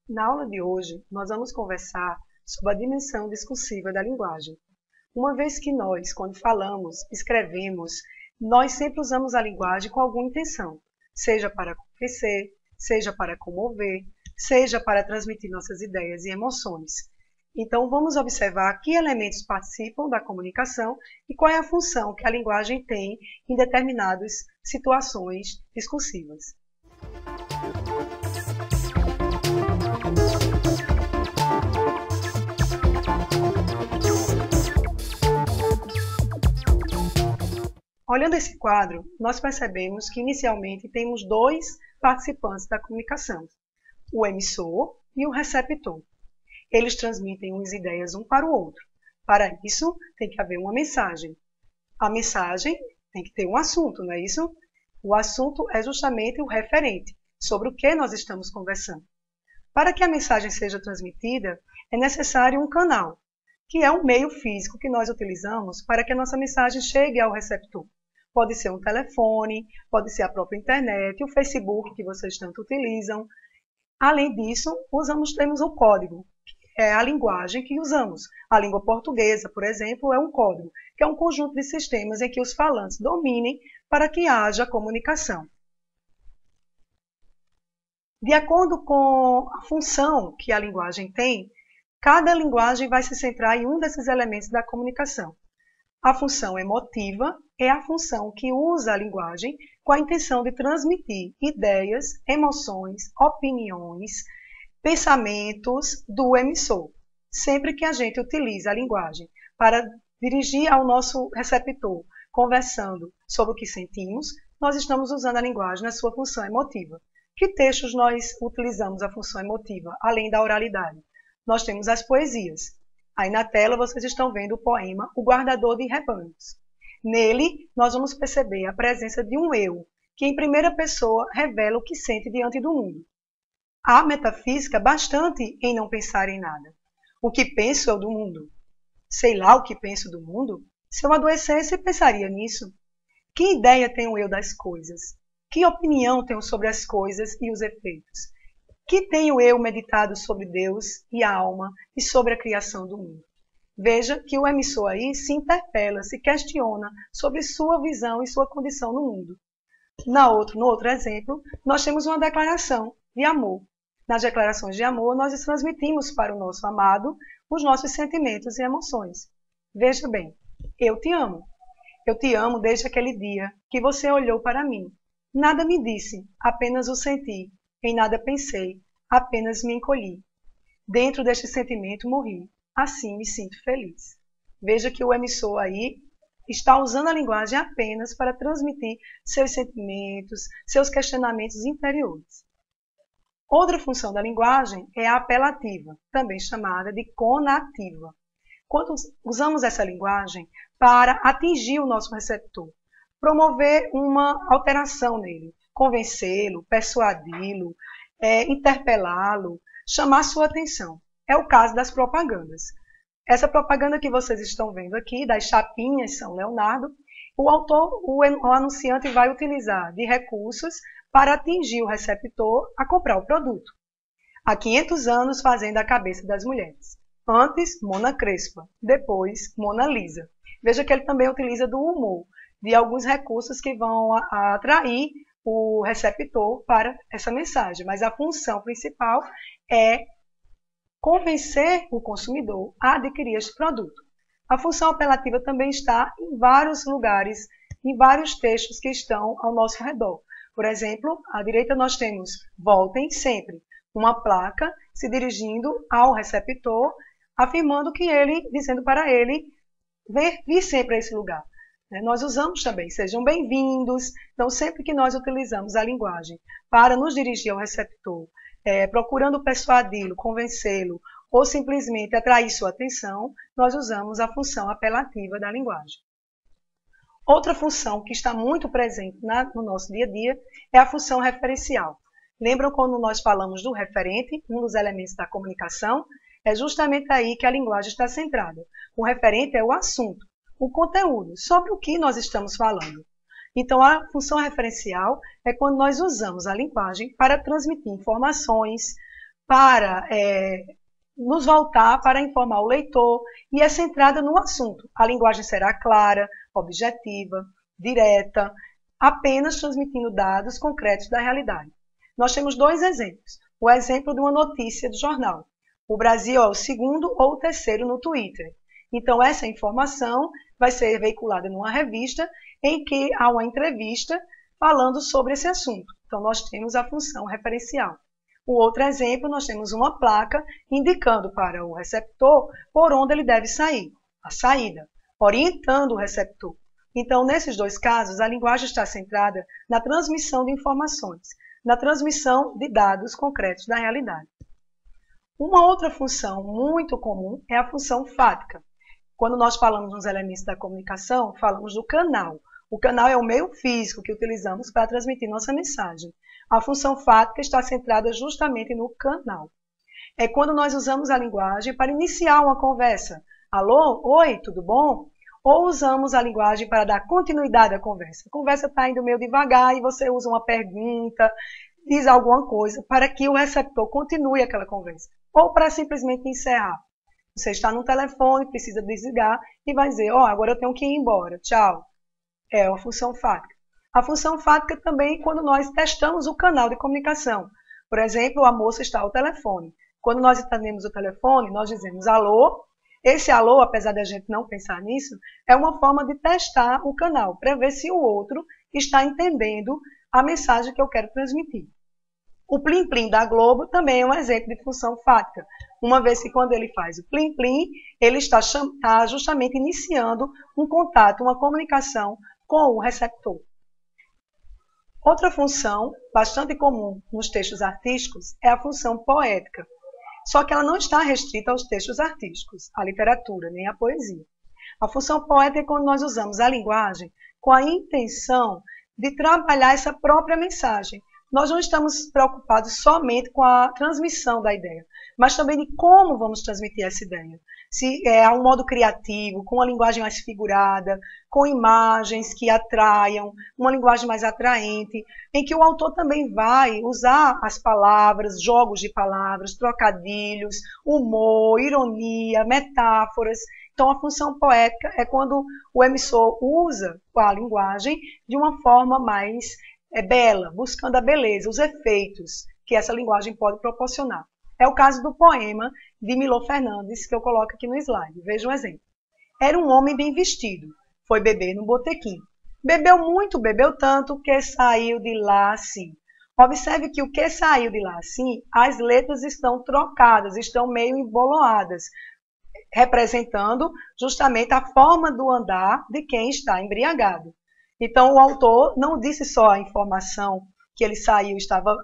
Na aula de hoje, nós vamos conversar sobre a dimensão discursiva da linguagem. Uma vez que nós, quando falamos, escrevemos, nós sempre usamos a linguagem com alguma intenção, seja para convencer, seja para comover, seja para transmitir nossas ideias e emoções. Então, vamos observar que elementos participam da comunicação e qual é a função que a linguagem tem em determinadas situações discursivas. Olhando esse quadro, nós percebemos que inicialmente temos dois participantes da comunicação, o emissor e o receptor. Eles transmitem umas ideias um para o outro. Para isso, tem que haver uma mensagem. A mensagem tem que ter um assunto, não é isso? O assunto é justamente o referente, sobre o que nós estamos conversando. Para que a mensagem seja transmitida, é necessário um canal, que é um meio físico que nós utilizamos para que a nossa mensagem chegue ao receptor. Pode ser um telefone, pode ser a própria internet, o Facebook que vocês tanto utilizam. Além disso, temos o código, que é a linguagem que usamos. A língua portuguesa, por exemplo, é um código, que é um conjunto de sistemas em que os falantes dominem para que haja comunicação. De acordo com a função que a linguagem tem, cada linguagem vai se centrar em um desses elementos da comunicação. A função emotiva é a função que usa a linguagem com a intenção de transmitir ideias, emoções, opiniões, pensamentos do emissor. Sempre que a gente utiliza a linguagem para dirigir ao nosso receptor, conversando sobre o que sentimos, nós estamos usando a linguagem na sua função emotiva. Que textos nós utilizamos a função emotiva, além da oralidade? Nós temos as poesias. Aí na tela vocês estão vendo o poema O Guardador de Rebanhos. Nele, nós vamos perceber a presença de um eu, que em primeira pessoa revela o que sente diante do mundo. Há metafísica bastante em não pensar em nada. O que penso é o do mundo. Sei lá o que penso do mundo? Se eu adoecesse, pensaria nisso. Que ideia tenho eu das coisas? Que opinião tenho sobre as coisas e os efeitos? Que tenho eu meditado sobre Deus e a alma e sobre a criação do mundo? Veja que o emissor aí se interpela, se questiona sobre sua visão e sua condição no mundo. No outro exemplo, nós temos uma declaração de amor. Nas declarações de amor, nós transmitimos para o nosso amado os nossos sentimentos e emoções. Veja bem, eu te amo. Eu te amo desde aquele dia que você olhou para mim. Nada me disse, apenas o senti. Em nada pensei, apenas me encolhi. Dentro deste sentimento morri. Assim me sinto feliz. Veja que o emissor aí está usando a linguagem apenas para transmitir seus sentimentos, seus questionamentos interiores. Outra função da linguagem é a apelativa, também chamada de conativa. Quando usamos essa linguagem para atingir o nosso receptor, promover uma alteração nele, convencê-lo, persuadi-lo, interpelá-lo, chamar sua atenção. É o caso das propagandas. Essa propaganda que vocês estão vendo aqui, das chapinhas São Leonardo, o anunciante vai utilizar de recursos para atingir o receptor a comprar o produto. Há 500 anos fazendo a cabeça das mulheres. Antes, Mona Crespa, depois, Mona Lisa. Veja que ele também utiliza do humor, de alguns recursos que vão atrair o receptor para essa mensagem, mas a função principal é convencer o consumidor a adquirir este produto. A função apelativa também está em vários lugares, em vários textos que estão ao nosso redor. Por exemplo, à direita nós temos voltem sempre, uma placa se dirigindo ao receptor, afirmando que ele, dizendo para ele, vir sempre a esse lugar. Nós usamos também, sejam bem-vindos. Então, sempre que nós utilizamos a linguagem para nos dirigir ao receptor, procurando persuadi-lo, convencê-lo, ou simplesmente atrair sua atenção, nós usamos a função apelativa da linguagem. Outra função que está muito presente no nosso dia a dia é a função referencial. Lembram quando nós falamos do referente, um dos elementos da comunicação? É justamente aí que a linguagem está centrada. O referente é o assunto, o conteúdo, sobre o que nós estamos falando. Então, a função referencial é quando nós usamos a linguagem para transmitir informações, para nos voltar para informar o leitor e é centrada no assunto. A linguagem será clara, objetiva, direta, apenas transmitindo dados concretos da realidade. Nós temos dois exemplos. O exemplo de uma notícia do jornal. O Brasil é o segundo ou o terceiro no Twitter. Então, essa informação vai ser veiculada numa revista em que há uma entrevista falando sobre esse assunto. Então, nós temos a função referencial. O outro exemplo, nós temos uma placa indicando para o receptor por onde ele deve sair, a saída, orientando o receptor. Então, nesses dois casos, a linguagem está centrada na transmissão de informações, na transmissão de dados concretos da realidade. Uma outra função muito comum é a função fática. Quando nós falamos nos elementos da comunicação, falamos do canal. O canal é o meio físico que utilizamos para transmitir nossa mensagem. A função fática está centrada justamente no canal. É quando nós usamos a linguagem para iniciar uma conversa. Alô? Oi, tudo bom? Ou usamos a linguagem para dar continuidade à conversa. A conversa está indo meio devagar e você usa uma pergunta, diz alguma coisa para que o receptor continue aquela conversa. Ou para simplesmente encerrar. Você está no telefone, precisa desligar e vai dizer, agora eu tenho que ir embora, tchau. É a função fática. A função fática também quando nós testamos o canal de comunicação. Por exemplo, a moça está ao telefone. Quando nós atendemos o telefone, nós dizemos alô. Esse alô, apesar da gente não pensar nisso, é uma forma de testar o canal, para ver se o outro está entendendo a mensagem que eu quero transmitir. O plim-plim da Globo também é um exemplo de função fática, uma vez que quando ele faz o plim-plim, ele está justamente iniciando um contato, uma comunicação com o receptor. Outra função bastante comum nos textos artísticos é a função poética, só que ela não está restrita aos textos artísticos, à literatura, nem à poesia. A função poética é quando nós usamos a linguagem com a intenção de trabalhar essa própria mensagem. Nós não estamos preocupados somente com a transmissão da ideia, mas também de como vamos transmitir essa ideia. Se é um modo criativo, com uma linguagem mais figurada, com imagens que atraiam, uma linguagem mais atraente, em que o autor também vai usar as palavras, jogos de palavras, trocadilhos, humor, ironia, metáforas. Então, a função poética é quando o emissor usa a linguagem de uma forma mais bela, buscando a beleza, os efeitos que essa linguagem pode proporcionar. É o caso do poema de Milor Fernandes, que eu coloco aqui no slide. Veja um exemplo. Era um homem bem vestido, foi beber no botequim. Bebeu muito, bebeu tanto, que saiu de lá assim. Observe que o que saiu de lá assim, as letras estão trocadas, estão meio emboloadas, representando justamente a forma do andar de quem está embriagado. Então, o autor não disse só a informação que ele saiu, estava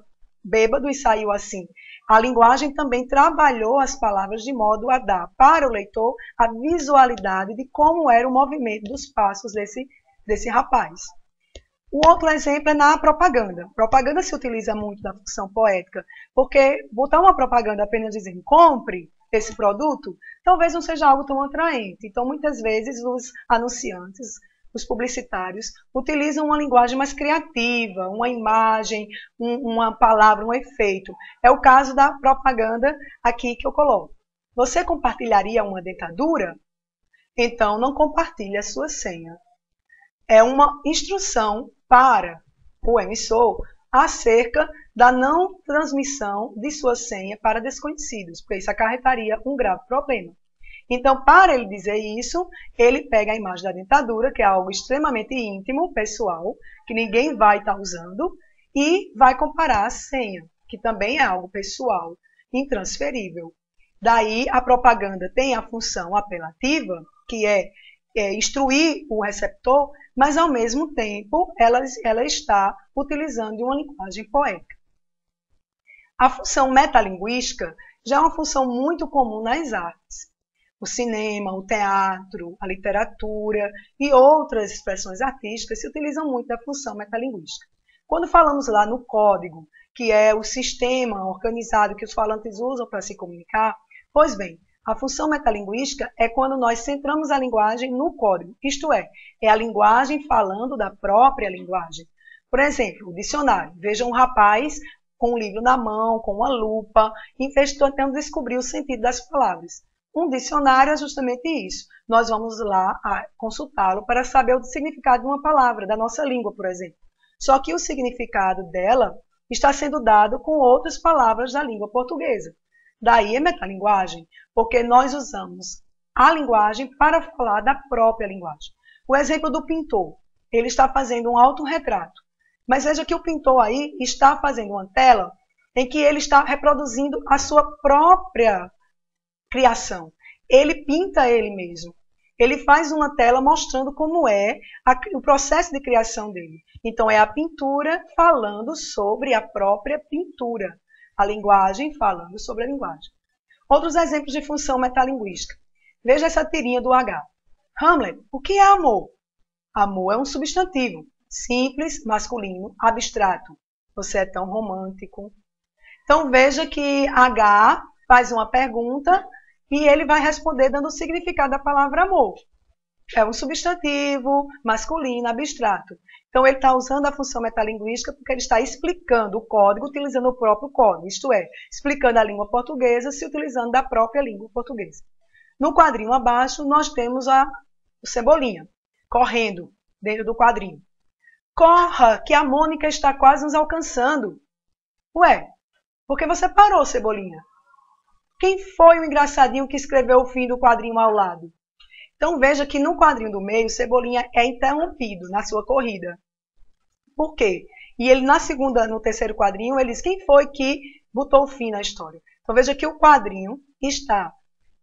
bêbado e saiu assim. A linguagem também trabalhou as palavras de modo a dar para o leitor a visualidade de como era o movimento dos passos desse rapaz. O outro exemplo é na propaganda. Propaganda se utiliza muito da função poética, porque botar uma propaganda apenas dizendo compre esse produto, talvez não seja algo tão atraente. Então, muitas vezes, os anunciantes, os publicitários, utilizam uma linguagem mais criativa, uma imagem, uma palavra, um efeito. É o caso da propaganda aqui que eu coloco. Você compartilharia uma dentadura? Então, não compartilhe a sua senha. É uma instrução para o emissor acerca da não transmissão de sua senha para desconhecidos, porque isso acarretaria um grave problema. Então, para ele dizer isso, ele pega a imagem da dentadura, que é algo extremamente íntimo, pessoal, que ninguém vai estar usando, e vai comparar a senha, que também é algo pessoal, intransferível. Daí, a propaganda tem a função apelativa, que é instruir o receptor, mas, ao mesmo tempo, ela está utilizando uma linguagem poética. A função metalinguística já é uma função muito comum nas artes. O cinema, o teatro, a literatura e outras expressões artísticas se utilizam muito da função metalinguística. Quando falamos lá no código, que é o sistema organizado que os falantes usam para se comunicar, pois bem, a função metalinguística é quando nós centramos a linguagem no código, isto é a linguagem falando da própria linguagem. Por exemplo, o dicionário. Veja um rapaz com um livro na mão, com uma lupa, tentando descobrir o sentido das palavras. Um dicionário é justamente isso. Nós vamos lá consultá-lo para saber o significado de uma palavra, da nossa língua, por exemplo. Só que o significado dela está sendo dado com outras palavras da língua portuguesa. Daí é metalinguagem, porque nós usamos a linguagem para falar da própria linguagem. O exemplo do pintor, ele está fazendo um autorretrato. Mas veja que o pintor aí está fazendo uma tela em que ele está reproduzindo a sua própria criação. Ele pinta ele mesmo. Ele faz uma tela mostrando como é o processo de criação dele. Então é a pintura falando sobre a própria pintura. A linguagem falando sobre a linguagem. Outros exemplos de função metalinguística. Veja essa tirinha do H. Hamlet, o que é amor? Amor é um substantivo. Simples, masculino, abstrato. Você é tão romântico. Então veja que H faz uma pergunta e ele vai responder dando o significado da palavra amor. É um substantivo masculino, abstrato. Então ele está usando a função metalinguística porque ele está explicando o código utilizando o próprio código, isto é, explicando a língua portuguesa se utilizando da própria língua portuguesa. No quadrinho abaixo nós temos o Cebolinha correndo dentro do quadrinho. Corra, que a Mônica está quase nos alcançando. Ué, por que você parou, Cebolinha? Quem foi o engraçadinho que escreveu o fim do quadrinho ao lado? Então veja que no quadrinho do meio, Cebolinha é interrompido na sua corrida. Por quê? E ele no terceiro quadrinho, ele diz quem foi que botou o fim na história. Então veja que o quadrinho está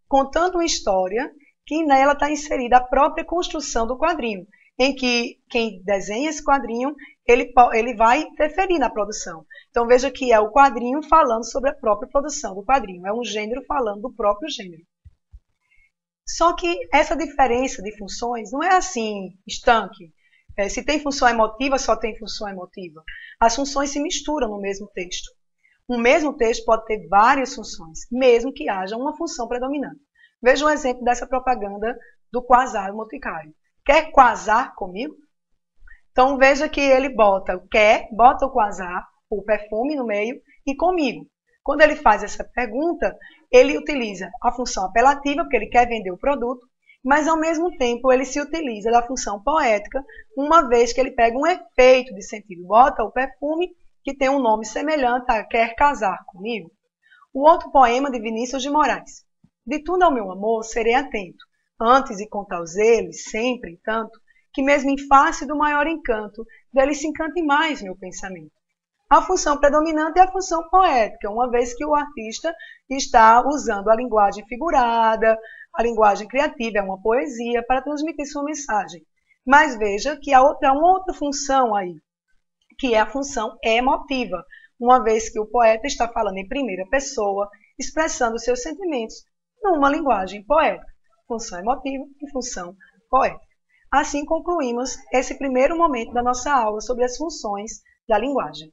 contando uma história que nela está inserida a própria construção do quadrinho, em que quem desenha esse quadrinho, ele vai interferir na produção. Então veja que é o quadrinho falando sobre a própria produção do quadrinho, é um gênero falando do próprio gênero. Só que essa diferença de funções não é assim, estanque. Se tem função emotiva, só tem função emotiva. As funções se misturam no mesmo texto. Um mesmo texto pode ter várias funções, mesmo que haja uma função predominante. Veja um exemplo dessa propaganda do Quasar, o Boticário. Quer quasar comigo? Então veja que ele bota o quasar, o perfume no meio, e comigo. Quando ele faz essa pergunta, ele utiliza a função apelativa, porque ele quer vender o produto, mas ao mesmo tempo ele se utiliza da função poética, uma vez que ele pega um efeito de sentido. Bota o perfume, que tem um nome semelhante a Quer Casar Comigo. O outro poema de Vinícius de Moraes. De tudo ao meu amor serei atento, antes de contar os eles, sempre e tanto, que mesmo em face do maior encanto, dele se encante mais meu pensamento. A função predominante é a função poética, uma vez que o artista está usando a linguagem figurada, a linguagem criativa, é uma poesia, para transmitir sua mensagem. Mas veja que há uma outra função aí, que é a função emotiva, uma vez que o poeta está falando em primeira pessoa, expressando seus sentimentos numa linguagem poética. Função emotiva e função poética. Assim concluímos esse primeiro momento da nossa aula sobre as funções da linguagem.